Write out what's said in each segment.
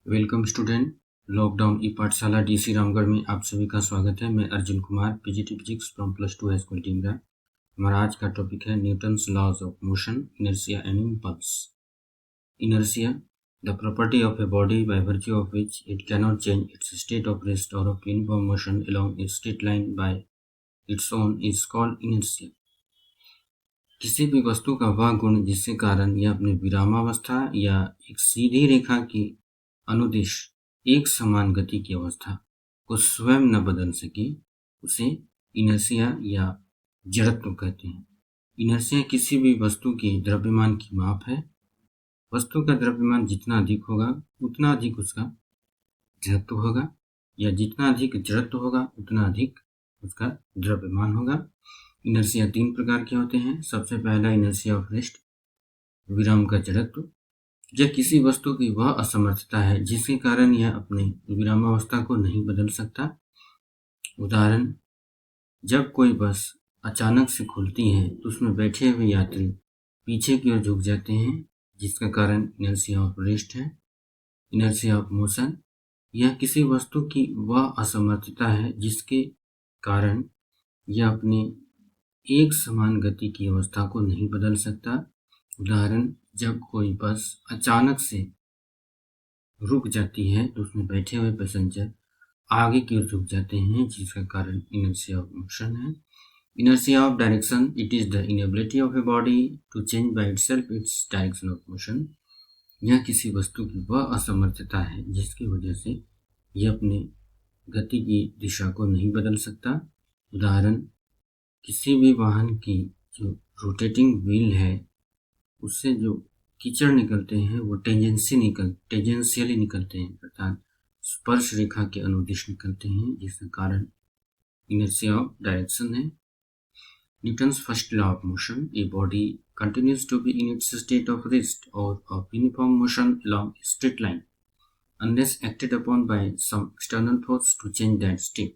Welcome student. Lockdown ई पाठशाला DC Ramgarh में आप सभी का स्वागत है। मैं Arjun Kumar, PGT physics from +2 high school Timra. हमारा आज का टॉपिक है Newton's laws of motion, inertia and impulse. Inertia, the property of a body by virtue of which it cannot change its state of rest और of uniform motion along a straight line by its own is called inertia. किसी भी वस्तु का वह गुण जिसके कारण यह अपने विरामावस्था या एक सीधी रेखा की अनुदिश एक समान गति की अवस्था को स्वयं न बदल सके, उसे इनर्शिया या जड़त्व कहते हैं। इनर्शिया किसी भी वस्तु के द्रव्यमान की माप है। वस्तु का द्रव्यमान जितना अधिक होगा उतना अधिक उसका जड़त्व होगा, या जितना अधिक जड़त्व होगा उतना अधिक उसका द्रव्यमान होगा। इनर्शिया 3 प्रकार के होते हैं। सबसे पहला इनर्शिया ऑफ रेस्ट, विराम का जड़त्व। यह किसी वस्तु की वह असमर्थता है जिसके कारण यह अपने विरामावस्था को नहीं बदल सकता। उदाहरण, जब कोई बस अचानक से खुलती है तो उसमें बैठे हुए यात्री पीछे की ओर झुक जाते हैं, जिसका कारण इनर्शिया ऑफ रेस्ट है। इनर्शिया ऑफ मोशन, यह किसी वस्तु की वह असमर्थता है जिसके कारण यह अपने एक समान गति की अवस्था को नहीं बदल सकता। उदाहरण, जब कोई बस अचानक से रुक जाती है तो उसमें बैठे हुए पैसेंजर आगे की ओर झुक जाते हैं, जिसका कारण इनर्शिया ऑफ मोशन है। Inertia of direction, it is the inability of a body to change by itself its direction of motion. यह किसी वस्तु की वह असमर्थता है जिसकी वजह से यह अपने गति की दिशा को नहीं बदल सकता। उदाहरण, किसी भी वाहन की जो रोटेटिंग व्हील है उससे जो कीचड़ निकलते हैं वो टेंजेंशियली निकलते हैं, अर्थात स्पर्श रेखा के अनुदिश निकलते हैं, जिसका कारण इनर्शिया ऑफ डायरेक्शन है। Newton's first law of motion, a body continues to be in its state of rest or of uniform motion along a straight line unless acted upon by some external force to change that state.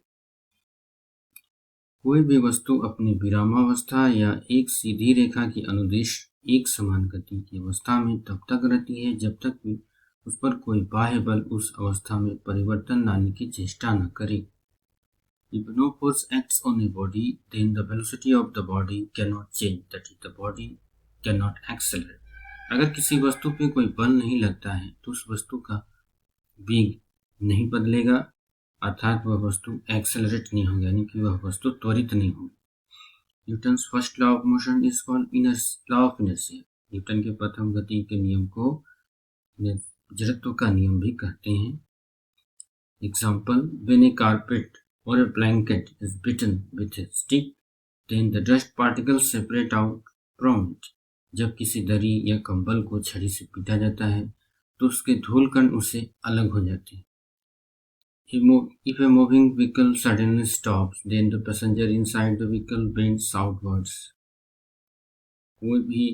कोई भी वस्तु अपनी विरामावस्था या एक सीधी रेखा की अनुदिश एक समान गति की अवस्था में तब तक रहती है जब तक भी उस पर कोई बाह्य बल उस अवस्था में परिवर्तन लाने की चेष्टा न करे। If no force acts on a body, then the velocity of the body cannot change, that is, the body cannot accelerate. अगर किसी वस्तु पे कोई बल नहीं लगता है तो उस वस्तु का वेग नहीं बदलेगा, अर्थात वह वस्तु एक्सेलरेट नहीं होगी, यानी कि वह वस्तु त्वरित नहीं होगी। Newton's first law of motion is called law of inertia. Newton के प्रथम गति के नियम को जड़त्व का नियम भी कहते हैं। Example, when A carpet or a blanket is beaten with a stick, then the dust particles separate out from it. जब किसी दरी या कंबल को छड़ी से पीटा जाता है तो उसके धूल कण उससे अलग हो जाते हैं। If a moving vehicle suddenly stops, then the passenger inside the vehicle bends outwards. कोई भी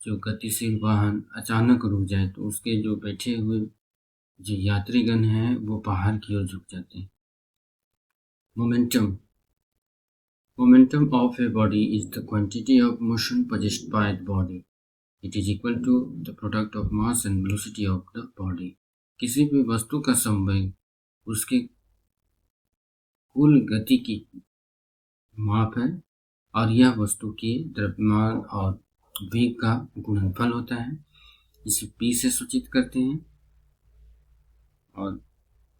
जो गतिशील वाहन अचानक रुक जाए तो उसके जो बैठे हुए जो यात्रीगण हैं वो बाहर की ओर झुक जाते हैं। Momentum of a body is the quantity of motion possessed by the body. It is equal to the product of mass and velocity of the body. किसी भी वस्तु का संवेग उसके कुल गति की माप है और यह वस्तु के द्रव्यमान और वेग का गुणनफल होता है। इसे P से सूचित करते हैं। और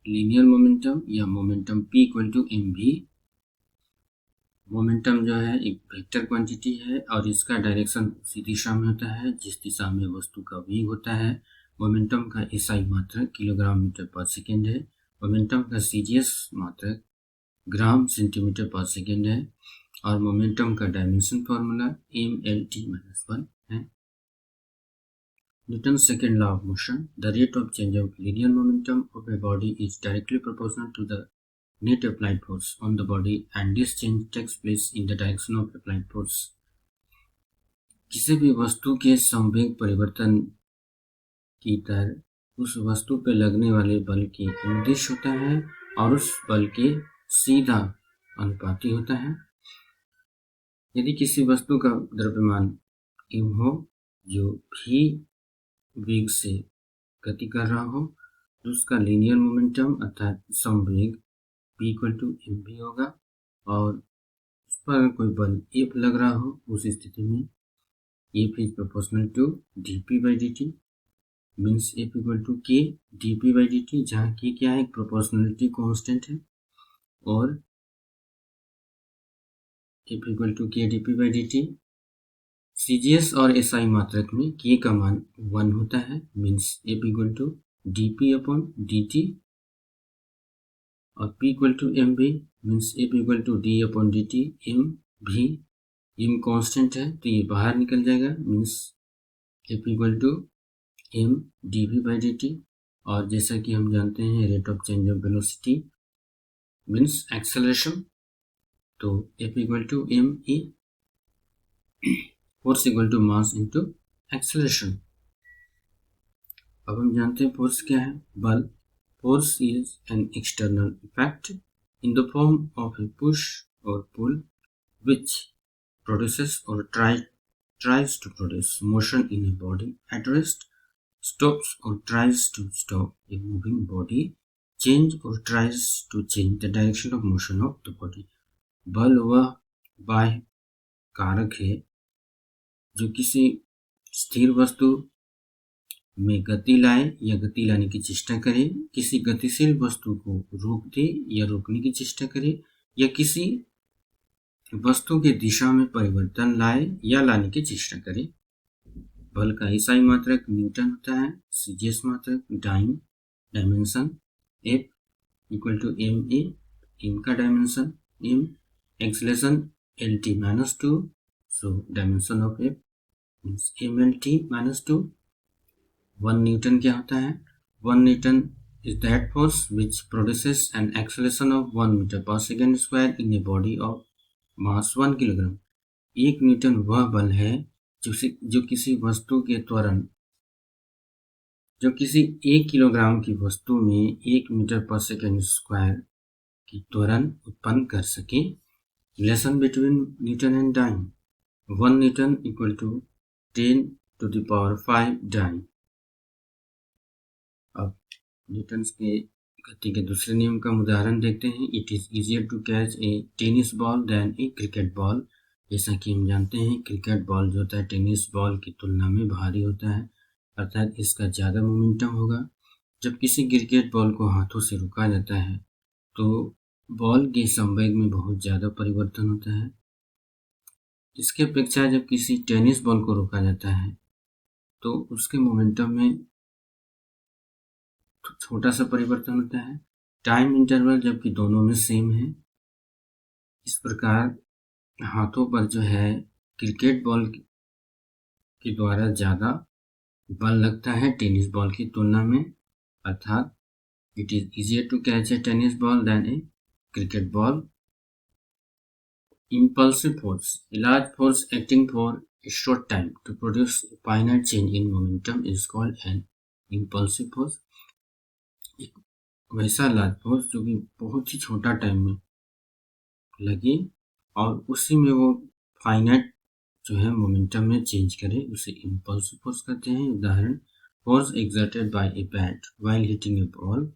लीनियर मोमेंटम या momentum P equal to mv। Momentum जो है एक वेक्टर क्वांटिटी है और इसका डायरेक्शन उसी दिशा में होता है जिस दिशा में वस्तु का वेग होता है। मोमेंटम का एसआई मात्रक किलोग्राम मीटर पर सेकेंड है। मोमेंटम का सीजीएस मात्रक ग्राम सेंटीमीटर पर सेकेंड है और मोमेंटम का डायमेंशन फॉर्मूला mLt-1 है। Newton's second law of motion, the rate of change of linear momentum of a body is directly proportional to the net applied force on the body and this change takes place in the direction of applied force. किसी भी वस्तु के संवेग परिवर्तन की दर उस वस्तु पर लगने वाले बल के अनुदिश होता है और उस बल के सीधा अनुपाती होता है। यदि किसी वस्तु का द्रव्यमान m हो जो v वेग से गति कर रहा हो तो उसका लीनियर मोमेंटम अर्थात संवेग p इक्वल टू mv होगा, और उस पर अगर कोई बल F लग रहा हो उस स्थिति में F is proportional to dp by dt, means F equal to k dp by dt, जहाँ k क्या है, प्रोपोर्शनलिटी कांस्टेंट है, और F equal to k dp by dt। CGS और SI मात्रक में k का मान 1 होता है, means F equal to dp upon dt, और p equal to mv, means F equal to d upon dt, mv, m constant है तो ये बाहर निकल जाएगा, means F equal to m dv by dt। और जैसा कि हम जानते हैं rate of change of velocity means acceleration, तो F equal to m e, force equal to mass into acceleration. अब हम जानते हैं फोर्स क्या है, बल। Force is an external effect in the form of A push और पुल which produces or tries to produce motion in a body at rest, stops or tries to stop a moving body, change or tries to change the direction of motion of the body। बल वह बाह्य कारक है जो किसी स्थिर वस्तु में गति लाए या गति लाने की चेष्टा करे, किसी गतिशील वस्तु को रोक दे या रोकने की चेष्टा करे, या किसी वस्तु की दिशा में परिवर्तन लाए या लाने की चेष्टा करे। बल का SI मात्रक न्यूटन होता है, CGS मात्रक dimension F equal to ma, m का dimension m, acceleration LT minus 2, so dimension of F means mLT minus 2। 1 Newton क्या होता है, 1 Newton is that force which produces an acceleration of 1 meter per second square in a body of mass 1 kilogram. 1 Newton वह बल है जो किसी वस्तु के त्वरण, जो किसी 1 किलोग्राम की वस्तु में 1 मीटर पर सेकेंड स्क्वायर की त्वरण उत्पन्न कर सके। Relation between Newton and dyne, 1 Newton equal to 10 to the power 5 dyne. अब न्यूटन के गति के दूसरे नियम का उदाहरण देखते हैं। It is easier to catch a tennis ball than a cricket ball. जैसा कि हम जानते हैं क्रिकेट बॉल जो होता है टेनिस बॉल की तुलना में भारी होता है, अर्थात इसका ज़्यादा मोमेंटम होगा। जब किसी क्रिकेट बॉल को हाथों से रोका जाता है तो बॉल के संवेग में बहुत ज़्यादा परिवर्तन होता है। इसके अपेक्षा जब किसी टेनिस बॉल को रोका जाता है तो उसके मोमेंटम में छोटा सा परिवर्तन होता है। टाइम इंटरवल जबकि दोनों में सेम है। इस प्रकार हाथों पर जो है क्रिकेट बॉल के द्वारा ज़्यादा बल लगता है टेनिस बॉल की तुलना में, अर्थात it is easier to catch a tennis ball than a cricket ball. Impulsive force, a large force acting for a short time to produce a finite change in momentum is called an impulsive force। एक वैसा large force जो कि बहुत ही छोटा time में लगे और उसी में वो फाइनाइट जो है मोमेंटम में चेंज करे, उसे इम्पल्सिव फोर्स कहते हैं। उदाहरण, force exerted by a bat while hitting a ball,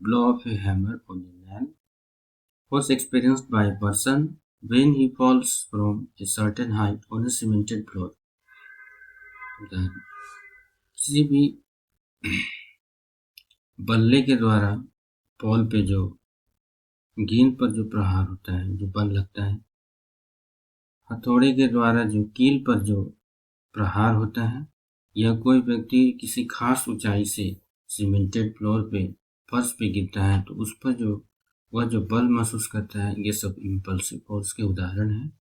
blow of a hammer on a nail, force experienced by a person when he falls from a certain height on a cemented floor। किसी भी बल्ले के द्वारा ball पे जो गेंद पर जो प्रहार होता है, जो बल लगता है, हथौड़े के द्वारा जो कील पर जो प्रहार होता है, या कोई व्यक्ति किसी खास ऊंचाई से सीमेंटेड फ्लोर पे फर्श पे गिरता है तो उस पर वह जो बल महसूस करता है, ये सब इम्पल्सिव फोर्स के उदाहरण हैं।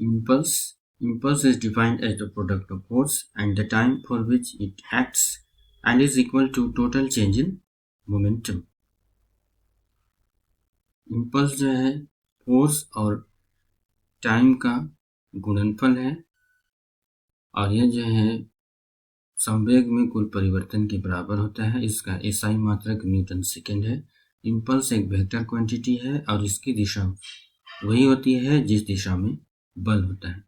Impulse is defined as the product of force and the time for which it acts and is equal to total change in momentum। Impulse जो है फोर्स और टाइम का गुणनफल है, और यह जो है संवेग में कुल परिवर्तन के बराबर होता है। इसका SI मात्रक न्यूटन सेकेंड है। इम्पल्स एक वेक्टर क्वांटिटी है और इसकी दिशा वही होती है जिस दिशा में बल होता है।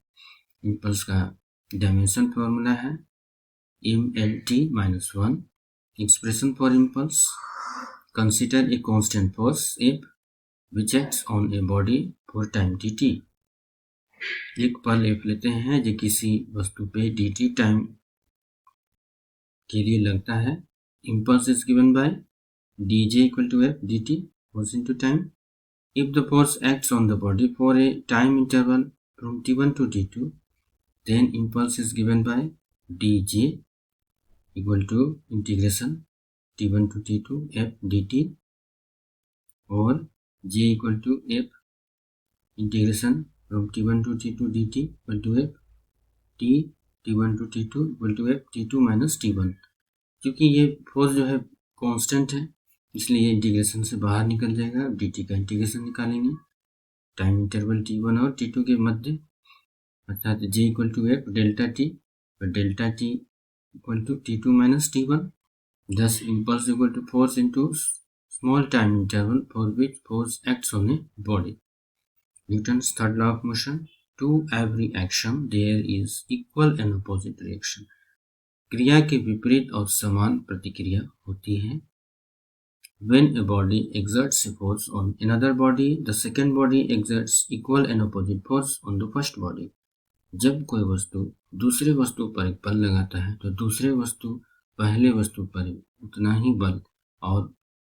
इम्पल्स का डायमेंशन फॉर्मूला है mLT-1, Expression for impulse. Consider a constant force F which acts on a body for time dt. एक पल F लेते हैं जो किसी वस्तु पे dt टाइम के लिए लगता है. Impulse is given by dj equal to F dt force into time. If the force acts on the body for a time interval from t1 to t2, then impulse is given by dj equal to integration t1 to t2 f dt और j equal to f integration from t1 to t2 dt equal to f t1 to t2 equal to f t2 minus t1. क्योंकि ये force जो है constant है इसलिए ये integration से बाहर निकल जाएगा. dt का इंटीग्रेशन निकालेंगे टाइम इंटरवल t1 और t2 के मध्य अर्थात j equal to f delta t और delta t equal to t2 minus t1. Thus impulse equal to force into small time interval for which force acts on a body. Newton's third law of motion. To every action there is equal and opposite reaction. क्रिया के विपरीत और समान प्रतिक्रिया होती है. When a body exerts a force on another body, the second body exerts equal and opposite force on the first body. जब कोई वस्तु दूसरे वस्तु पर एक बल लगाता है तो दूसरे वस्तु पहले वस्तु पर उतना ही बल और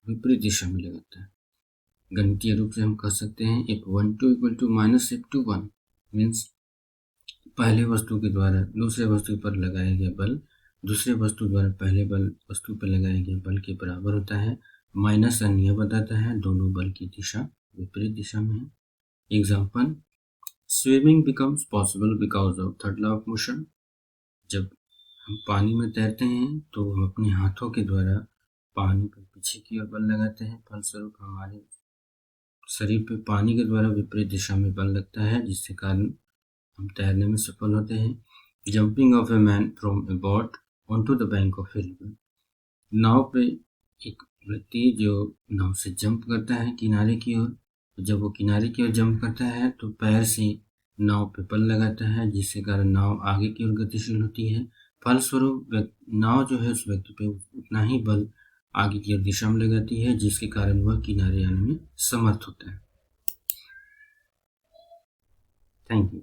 विपरीत दिशा में लगाता है. गणितीय रूप से हम कह सकते हैं F12 equal to minus F21 means पहले वस्तु के द्वारा दूसरे वस्तु पर लगाया गया बल दूसरे वस्तु द्वारा पहले बल वस्तु पर लगाया गया बल के बराबर होता है. माइनस साइन यह बताता है दोनों बल की दिशा विपरीत दिशा में है. Example. Swimming becomes possible because of third law of motion. जब हम पानी में तैरते हैं तो हम अपने हाथों के द्वारा पानी पर पीछे की ओर बल लगाते हैं. फलस्वरूप हमारे शरीर पे पानी के द्वारा विपरीत दिशा में बल लगता है जिसके कारण हम तैरने में सफल होते हैं. Jumping of a man from a boat onto the bank of a river. नाव पे एक व्यक्ति जो नाव से जंप करता है किनारे की ओर. जब वो किनारे की ओर जंप करता है तो पैर से नाव पे बल लगाता है जिसके कारण नाव आगे की ओर गतिशील होती है. फलस्वरूप नाव जो है उस व्यक्ति पे उतना ही बल आगे की ओर दिशा में लगाती है जिसके कारण वह किनारे आने में समर्थ होता है. Thank you.